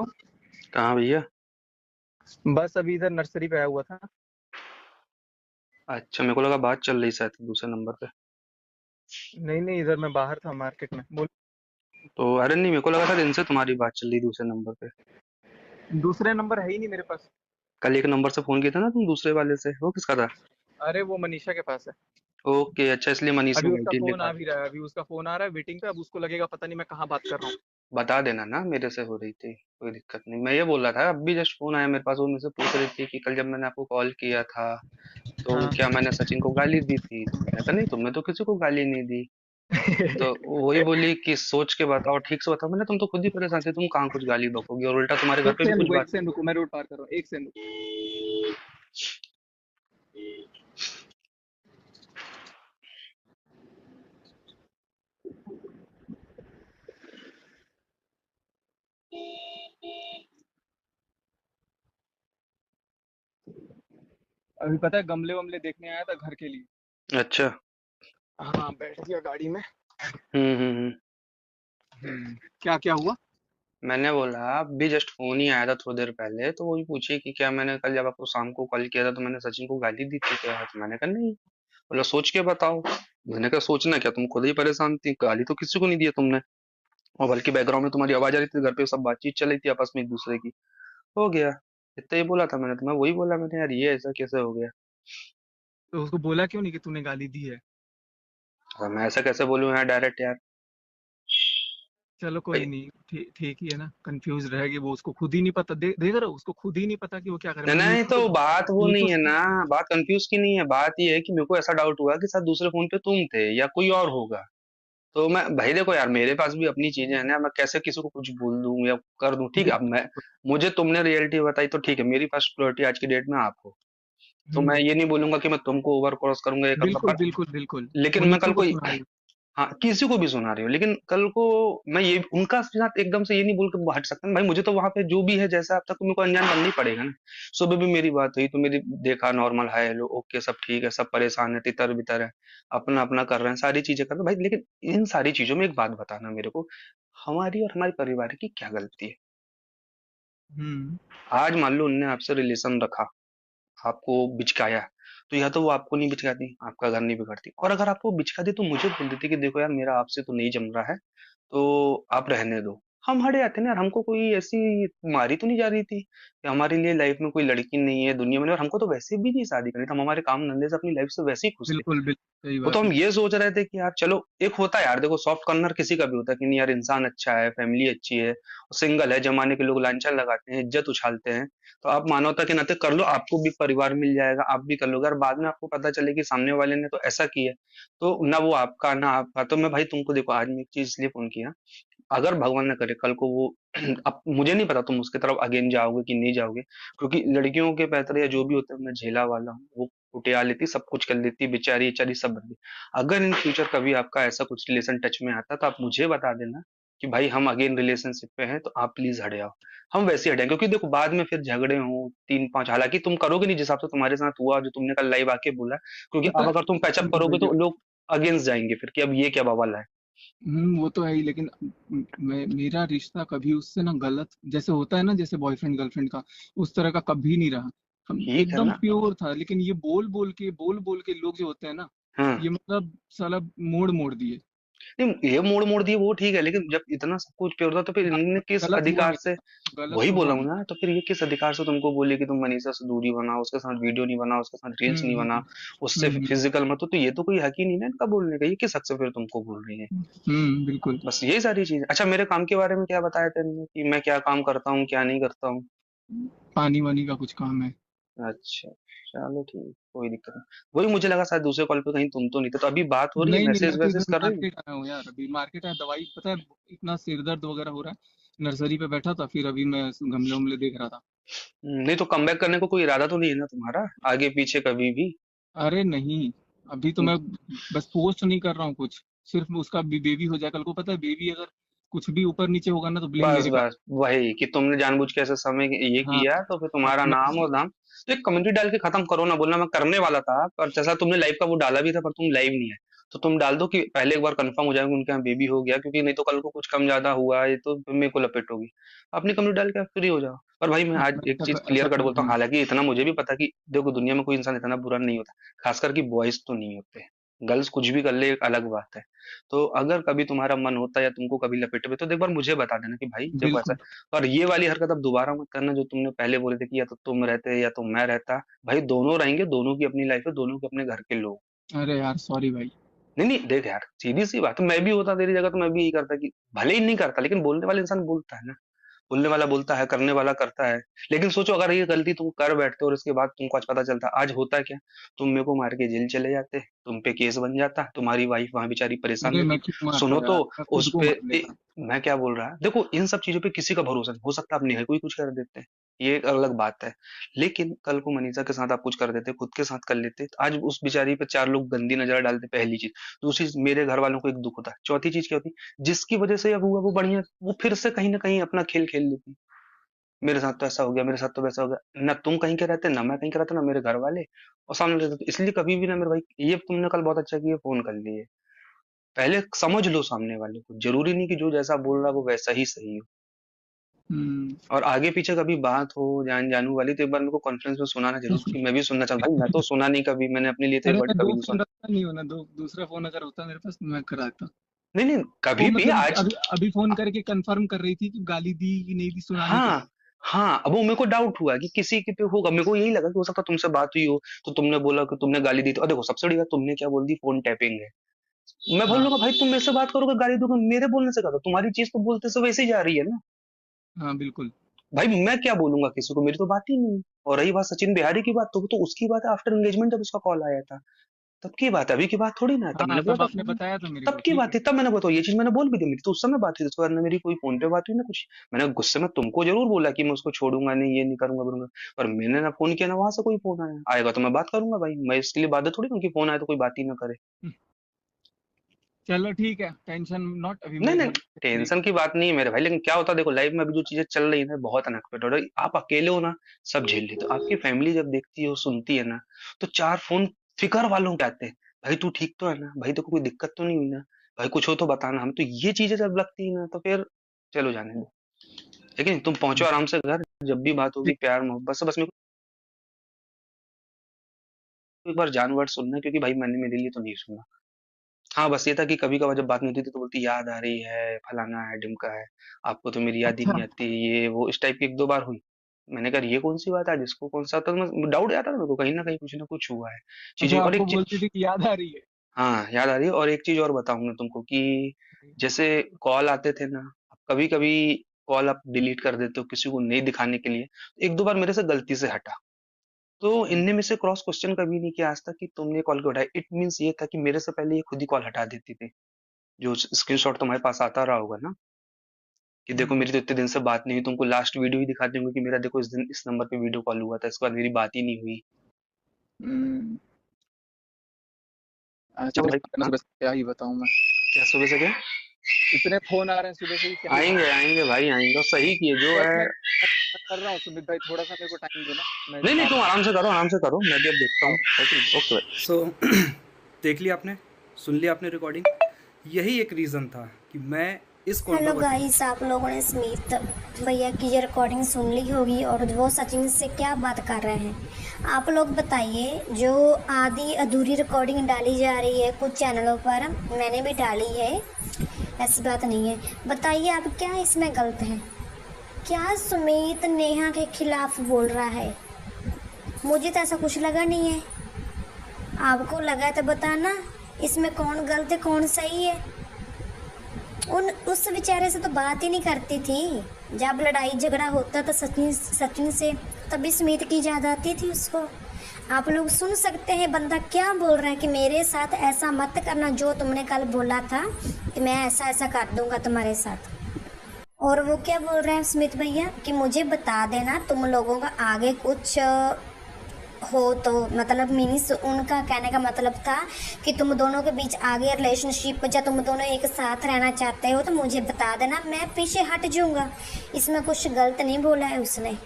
कहाँ भैया? बस अभी इधर नर्सरी पे आया हुआ था। अच्छा, मेरे को लगा बात चल रही शायद दूसरे नंबर पे। नहीं नहीं, इधर मैं बाहर था मार्केट में। बोल। तो अरे नहीं, मेरे को लगा था इनसे तुम्हारी बात चल रही दूसरे नंबर पे। दूसरे नंबर है ही नहीं मेरे पास। कल एक नंबर से फोन किया था ना तुम दूसरे वाले से, वो किसका था? अरे वो मनीषा के पास है। ओके, अच्छा, इसलिए मनीष अभी में उसका वोटिंग फोन दिखा आ रही। भी रहा है, अभी उसका फोन आ रहा है वेटिंग पे। अब उसको लगेगा पता नहीं मैं कहाँ बात कर रहा हूँ। बता देना ना मेरे से हो रही थी, कोई दिक्कत नहीं। मैं ये बोल रहा था, अब भी जस्ट फोन आया मेरे पास, वो मुझसे पूछ रही थी कि कल जब मैंने आपको कॉल किया था तो हाँ। क्या मैंने सचिन को गाली दी थी? तो मैंने कहा नहीं, तुमने तो किसी को गाली नहीं दी। तो वही बोली कि सोच के बताओ, ठीक से बताओ। मैंने तुम तो खुद ही परेशान थे, तुम कहाँ कुछ गाली बकोगी, और उल्टा तुम्हारे घर एक पे भी सेकंड कुछ रुको, बात। एक सेकंड रुको, मैं रोड पार कर रहा हूँ, एक सेकंड रुको। अभी पता है गमले वमले देखने आया था घर के लिए। अच्छा। हाँ, बैठ गया गाड़ी में। हम्म। क्या क्या हुआ? मैंने बोला अभी जस्ट फोन ही आया था थोड़ी देर पहले, तो वही पूछी कि क्या मैंने कल जब आपको शाम को कॉल किया था तो मैंने सचिन को गाली दी थी क्या? तो मैंने कहा नहीं। बोला सोच के बताओ। मैंने कहा सोचना क्या, तुम खुद ही परेशान थी, गाली तो किसी को नहीं दी तुमने। और बल्कि बैकग्राउंड में तुम्हारी आवाज आ रही थी, घर पे सब बातचीत चल रही थी आपस में एक दूसरे की। हो गया। इतना ही बोला था मैंने, तुम्हें वही बोला मैंने, यार ये ऐसा कैसे हो गया? तो उसको बोला क्यों नहीं कि तूने गाली दी है? अब मैं ऐसा कैसे बोलूं यार डायरेक्ट यार। चलो कोई भाई, नहीं, ठीक ठीक ही है ना। कंफ्यूज रहेगी वो, उसको खुद ही नहीं पता। देख रहे हो, उसको खुद ही नहीं पता कि वो क्या करे। नहीं मतलब नहीं, नीतू तो तो बात वो नीतू नहीं है ना। बात कंफ्यूज की नहीं है, बात ये है कि मेरे को ऐसा डाउट हुआ कि शायद दूसरे फोन पे तुम थे या कोई और होगा। तो मैं भाई देखो यार, मेरे पास भी अपनी चीजें हैं ना, मैं कैसे किसी को कुछ बोल दूं या कर दूं? ठीक है, अब मैं, बिल्कुल। मुझे तुमने रियलिटी बताई तो ठीक है, मेरी फर्स्ट प्रायोरिटी आज की डेट में आप हो। तो मैं हम्म। ये नहीं बोलूंगा कि मैं तुमको ओवर क्रॉस करूंगा, ये करूंगा, बिल्कुल पर बिल्कुल बिल्कुल। वो लेकिन मैं कल नीतू को को, सुना रही हाँ, किसी को भी सुना रही हो, लेकिन कल को मैं ये उनका साथ एकदम से ये नहीं बोल के हट सकता ना भाई। मुझे तो वहां पे जो भी है जैसा अब तक तो मेरे को अनजान बनना ही पड़ेगा ना। सुबह भी मेरी बात हुई तो मेरी देखा, नॉर्मल हाय हेलो ओके सब ठीक है, सब परेशान है, तितर बितर है, अपना अपना कर रहे हैं, सारी चीजें कर रहे हैं भाई। लेकिन इन सारी चीजों में एक बात बताना मेरे को, हमारी और हमारे परिवार की क्या गलती है? है। हम्म। आज मान लो उनने आपसे रिलेशन रखा, आपको बिचकाया, तो या तो वो आपको नहीं बिचकाती, आपका घर नहीं बिगाड़ती, और अगर आपको बिचकाती तो मुझे बोल देती कि देखो यार मेरा आपसे तो नहीं जम रहा है, तो आप रहने दो। हम हट जाते ना यार, हमको कोई ऐसी मारी तो नहीं जा रही थी कि हमारे लिए लाइफ में कोई लड़की नहीं है दुनिया में, और हमको तो वैसे भी नहीं शादी करनी थी, हम हमारे काम धंधे से अपनी लाइफ से वैसे ही खुश थे। बिल्कुल बिल्कुल सही वो तो बात हम है। ये सोच रहे थे कि यार चलो, एक होता है यार, देखो सॉफ्ट कॉर्नर किसी का भी होता है कि नहीं यार इंसान अच्छा है, फैमिली अच्छी है, सिंगल है, जमाने के लोग लांछन लगाते हैं, इज्जत उछालते हैं, तो आप मानवता के नाते कर लो, आपको भी परिवार मिल जाएगा, आप भी कर लोगे, और बाद में आपको पता चले कि सामने वाले ने तो ऐसा किया, तो ना वो आपका ना आपका। तो मैं भाई तुमको देखो, आज मैं एक चीज इसलिए फोन किया, अगर भगवान न करे कल को वो अब मुझे नहीं पता तुम उसके तरफ अगेन जाओगे कि नहीं जाओगे, क्योंकि लड़कियों के पैतरे या जो भी होते हैं मैं झेला वाला हूँ, वो कुटिया लेती, सब कुछ कर लेती, बेचारी बेचारी सब बंदी। अगर इन फ्यूचर कभी आपका ऐसा कुछ रिलेशन टच में आता तो आप मुझे बता देना कि भाई हम अगेन रिलेशनशिप पे हैं, तो आप प्लीज हट जाओ। हम वैसे हटेंगे, क्योंकि देखो बाद में फिर झगड़े हों तीन पांच, हालांकि तुम करोगे नहीं जिस हिसाब से तुम्हारे साथ हुआ, जो तुमने कल लाइव आके बोला, क्योंकि पता अब अगर तुम पैचअप बिल्कुल करोगे तो बिल्कुल। लोग अगेंस्ट जाएंगे फिर कि अब ये क्या बवाल है। वो तो है ही, लेकिन मेरा रिश्ता कभी उससे ना गलत जैसे होता है ना, जैसे बॉयफ्रेंड गर्लफ्रेंड का, उस तरह का कभी नहीं रहा। हम ठीक है एकदम ना। प्योर था। लेकिन ये बोल बोल के लोग जो होते हैं ना, हाँ, ये मतलब साला मोड़ मोड़ दिए। नहीं ये मोड़ मोड़ दिए वो ठीक है, लेकिन जब इतना सब कुछ पे होता तो फिर इन्होंने किस गलत हुआ अधिकार से? मेरे, गलत वही तो बोला हुआ हूं मेरे। ना, तो फिर ये किस अधिकार से तुमको बोले कि तुम मनीषा से दूरी बनाओ, उसके साथ वीडियो नहीं बनाओ, उसके साथ रील्स नहीं बनाओ, उससे हम्म। फिजिकल मत हो? तो ये तो कोई हक ही नहीं ना इनका बोलने का, ये किस हक से फिर तुमको बोल रही है? बिल्कुल। बस यही सारी चीज। अच्छा, मेरे काम के बारे में क्या बताया तेने कि मैं क्या काम करता हूँ क्या नहीं करता हूँ? पानी वानी का कुछ काम है। अच्छा, चलो ठीक, कोई दिक्कत नहीं। वही मुझे लगा शायद दूसरे कॉल पे कहीं तुम तो नहीं थे, तो अभी बात हो रही है, नहीं नहीं, मैं मैसेज तो वैसेज इधर कर रही हूँ। मार्केट आया हूँ यार। अभी मार्केट आया, दवाई पता है, इतना सिर दर्द वगैरह हो रहा है। नर्सरी पे बैठा था, फिर अभी मैं गमले उमले देख रहा था। नहीं तो कम बैक करने को कोई इरादा तो नहीं है ना तुम्हारा, आगे पीछे कभी भी? अरे नहीं, अभी तो मैं बस पोस्ट नहीं कर रहा हूँ कुछ। सिर्फ उसका बेबी हो जाए, कल को पता है बेबी अगर कुछ भी ऊपर नीचे होगा ना तो ब्लेम बस मेरे पे बस वही कि तुमने जानबूझ के ऐसे समय ये हाँ। किया तो फिर हाँ, तुम्हारा मैं नाम इसलिए। और दाम। तो एक कम्युनिटी डाल के खत्म करो ना, बोलना मैं करने वाला था, पर जैसा तुमने लाइव का वो डाला भी था पर तुम लाइव नहीं है, तो तुम डाल दो कि पहले एक बार कंफर्म हो जाएगा उनके यहाँ बेबी हो गया, क्योंकि नहीं तो कल को कुछ कम ज्यादा हुआ ये तो फिर मेरे को लपेट होगी। अपनी कंप्लीट डाल के आप फ्री हो जाओ। और भाई मैं आज एक चीज ऐसा क्लियर कट कर बोलता हूँ, दूंगा। हालांकि इतना मुझे भी पता कि देखो दुनिया में कोई इंसान इतना बुरा नहीं होता, खासकर कि बॉयज तो नहीं होते। गर्ल्स कुछ भी कर ले एक अलग बात है। तो अगर कभी तुम्हारा मन होता है या तुमको कभी लपेटे में, तो एक बार मुझे बता देना कि भाई देखो ऐसा बिल्कुल। है। और ये वाली हरकत अब दोबारा मत करना जो तुमने पहले बोले थे कि या तो तुम रहते या तो मैं रहता। भाई दोनों रहेंगे, दोनों की अपनी लाइफ है, दोनों के अपने घर के लोग। अरे यार सॉरी भाई। नहीं नहीं देख यार, सीधी सी बात है, मैं भी होता तेरी जगह तो मैं भी यही करता कि भले ही नहीं करता, लेकिन बोलने वाला इंसान बोलता है ना। बोलने वाला बोलता है, करने वाला करता है। लेकिन सोचो अगर ये गलती तुम कर बैठते और उसके बाद तुमको आज पता चलता, आज होता क्या? तुम मेरे को मार के जेल चले जाते, तुम पे केस बन जाता, तुम्हारी वाइफ वहां बेचारी परेशान अरे रहती। मैं क्यों मारता सुनो तो यार, मैं खुद उस को पे मार लेता। मैं क्या बोल रहा है, देखो इन सब चीजों पे किसी का भरोसा नहीं हो सकता, अपने है कोई कुछ कर देते हैं, ये एक अलग बात है। लेकिन कल को मनीषा के साथ आप कुछ कर देते, खुद के साथ कर लेते, तो आज उस बेचारी पे चार लोग गंदी नजर डालते, पहली चीज। दूसरी चीज, मेरे घर वालों को एक दुख होता, चौथी चीज क्या होती, जिसकी वजह से अब हुआ वो बढ़िया, वो फिर से कहीं ना कहीं अपना खेल खेल लेती। मेरे साथ तो ऐसा हो गया, मेरे साथ तो वैसा हो गया, ना तुम कहीं के रहते, ना मैं कहीं का रहता, ना मेरे घर वाले और सामने रहते। तो इसलिए कभी भी ना मेरे भाई, ये तुमने कल बहुत अच्छा किया फोन कर लिए। पहले समझ लो सामने वाले को, जरूरी नहीं कि जो जैसा बोल रहा है वो वैसा ही सही हो। हम्म। और आगे पीछे कभी बात हो जान जानू वाली तो एक बार मेरे को कॉन्फ्रेंस में सुनाना जरूर, कि मैं भी सुनना चाहूँ। भाई मैं तो सुना नहीं कभी, मैंने अपने लिए तो एक अरे वर्ड मैं कभी दो नहीं फोन सुना। रखता नहीं हूँ ना, दूसरा फोन अगर होता मेरे पास तो मैं कराता। नहीं नहीं, वो कभी भी मतलब आज। अभी अभी फोन करके कंफर्म कर रही थी कि गाली दी कि नहीं दी, सुनाने के हाँ लिए। हाँ, अब वो मेरे को डाउट हुआ कि किसी के पे होगा, मेरे को यही लगा कि हो सकता है तुमसे बात हुई हो, तो तुमने बोला कि तुमने गाली दी, तो देखो सबसे बड़ी बात तुमने क्या बोल दी, फोन टैपिंग है। मैं हाँ। बोलूंगा भाई तुम मेरे से बात करोगे गाली दोगे, मेरे बोलने से कहा, तुम्हारी चीज तो बोलते से वैसे ही जा रही है ना। हाँ बिल्कुल। भाई मैं क्या बोलूंगा किसी को, मेरी तो बात ही नहीं है। और रही बात सचिन बिहारी की बात, तो उसकी बात है आफ्टर एंगेजमेंट जब उसका कॉल आया था, तब की बात है, अभी की बात थोड़ी ना है। तब हाँ मैंने बोला तब था आपने बताया था मेरे तब को, की ठीक बात है। थी, तब मैंने बताया ये चीज मैंने बोल भी दी, मेरी तो उस समय बात हुई, उसके बाद ना मेरी कोई फोन पे बात हुई ना कुछ। मैंने गुस्से में तुमको जरूर बोला कि मैं उसको छोड़ूंगा नहीं, ये नहीं करूंगा करूंगा। पर मैंने ना फोन किया ना वहां से कोई फोन आया, आएगा तो मैं बात करूंगा भाई, मैं इसके लिए बात थोड़ी कि फोन आए तो कोई बात ही ना करे। चलो ठीक है, टेंशन नॉट, अभी नहीं मैं नहीं, इधर फ्री। टेंशन की बात नहीं है मेरे भाई, लेकिन क्या होता है देखो लाइफ में अभी जो चीजें चल रही है ना बहुत अनएक्सपेक्टेड हो रही, आप अकेले हो ना, सब झेल लेते हो, आपकी फैमिली जब देखती है सुनती है ना, तो चार फोन फिकर वालों के आते हैं। भाई तू ठीक तो है ना, भाई तेको कोई दिक्कत तो नहीं हुई ना, भाई कुछ हो तो बताना, हम तो ये चीजें जब लगती है ना तो फिर चलो जाने दो। लेकिन तुम पहुंचो आराम से घर, जब भी बात होगी ठीक। प्यार मोहब्बत से, बस मेरे को एक बार जान वर्ड सुनना है, क्योंकि भाई मैंने मेरे लिए तो नहीं सुना। हाँ, बस ये था कि कभी-कभार जब बात नहीं होती थी तो बोलती याद आ रही है, फलाना है, ढिमका है, आपको तो मेरी याद ही अच्छा। नहीं आती, ये वो इस टाइप की 1-2 बार हुई। मैंने कहा ये कौन-सी बात है आज, इसको कौन-सा, तो मैं डाउट जाता था मेरे को कहीं न कहीं कुछ न कुछ हुआ है। चीज़ें अच्छा और आपको एक बोलती चीज़, थी कि याद आ रही है। हाँ, याद आ रही है, और एक चीज़ और बताऊँ मैं तुमको कि जैसे कॉल आते थे ना, कभी-कभी कॉल आप डिलीट कर देते हो किसी को नहीं दिखाने के लिए, 1-2 बार मेरे से गलती से हटा। तो हम्म। इनने में से क्रॉस क्वेश्चन कभी नहीं किया आज तक कि तुमने कॉल क्यों उठाया। इट मीन्स ये था कि मेरे से पहले ये खुद ही कॉल हटा देती थी। जो स्क्रीनशॉट तुम्हारे पास आता रहा होगा ना, कि देखो हम्म। मेरी तो इतने दिन से बात नहीं हुई, तुमको लास्ट वीडियो ही दिखा दूंगी कि मेरा देखो इस दिन इस नंबर पे वीडियो कॉल हुआ था, इसके बाद मेरी बात ही नहीं हुई। हम्म। अच्छा चलो भाई, हाँ, सुबह से क्या ही बताऊं मैं। क्या सुबह से क्या? इतने फोन आ रहे हैं सुबह से ही, क्या ही आएंगे बताऊं। आएंगे भाई आएंगे, और सही किए जो बस है। मैं कर रहा हूँ सुमित भाई, थोड़ा सा मेरे को टाइम दो ना, मैं नहीं नहीं, आ तुम रहा हूँ। आराम से करो, मैं भी अब देखता हूँ। ओके ओके भाई। सो देख लिया आपने, सुन लिया आपने रिकॉर्डिंग। यही एक रीज़न था कि मैं इस हेलो कंट्रोवर्सी। गाइस, आप लोगों ने स्मिथ भैया की ये रिकॉर्डिंग सुन ली होगी और वो सचिन से क्या बात कर रहे हैं। आप लोग बताइए, जो आधी अधूरी रिकॉर्डिंग डाली जा रही है कुछ चैनलों पर, मैंने भी डाली है, ऐसी बात नहीं है। बताइए आप क्या इसमें गलत है? क्या सुमित नेहा के खिलाफ बोल रहा है? मुझे तो ऐसा कुछ लगा नहीं है। आपको लगा है तो बताना, इसमें कौन गलत है कौन सही है। उस बेचारे से तो बात ही नहीं करती थी। जब लड़ाई झगड़ा होता था सचिन से, तभी स्मित की याद आती थी उसको। आप लोग सुन सकते हैं बंदा क्या बोल रहा है कि मेरे साथ ऐसा मत करना जो तुमने कल बोला था कि मैं ऐसा ऐसा कर दूंगा तुम्हारे साथ। और वो क्या बोल रहे हैं स्मित भैया कि मुझे बता देना तुम लोगों का आगे कुछ हो तो, मतलब मीनिस उनका कहने का मतलब था कि तुम दोनों के बीच आगे रिलेशनशिप या तुम दोनों एक साथ रहना चाहते हो तो मुझे बता देना, मैं पीछे हट जाऊंगा। इसमें कुछ गलत नहीं बोला है उसने।